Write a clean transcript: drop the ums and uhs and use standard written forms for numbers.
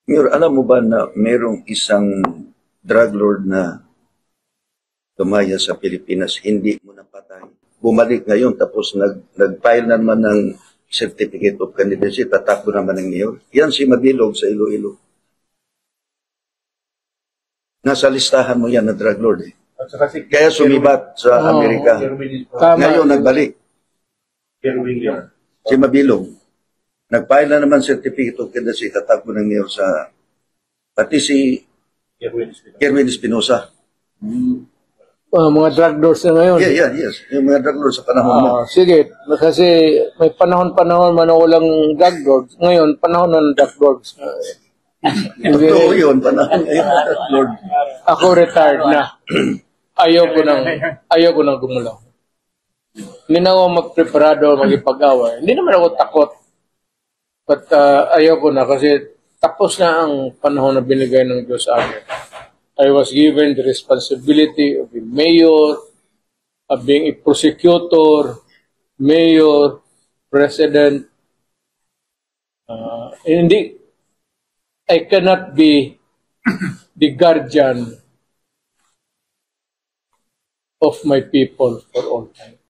Mayor, alam mo ba na mayroong isang drug lord na tumaya sa Pilipinas, hindi mo napatay. Bumalik ngayon tapos nag-file na naman ng certificate of candidacy, tatakbo naman ng mayor. Yan si Mabilog sa Iloilo. Nasa listahan mo yan na drug lord eh. Kaya sumibat sa Amerika. Ngayon nagbalik. Si Mabilog. Nag-file na naman certificate of candidacy, tatakbo ng mayor sa pati si Kerwin Espinosa. Mga drug lords na ngayon. Yes. Yung mga drug lords sa panahon mo. Sige, kasi may panahon-panahon man walang drug lords. Ngayon, panahon ng drug lords. Totoo yun, panahon ngayon ng drug lord. Ako retired na. Ayaw ko nang gumulaw. Hindi na ako magpreparado, magipag-away. Hindi naman ako takot. But ayaw ko na kasi tapos na ang panahon na binigay ng Diyos sa akin. I was given the responsibility of a mayor, of being a prosecutor, mayor, president. Hindi, I cannot be the guardian of my people for all time.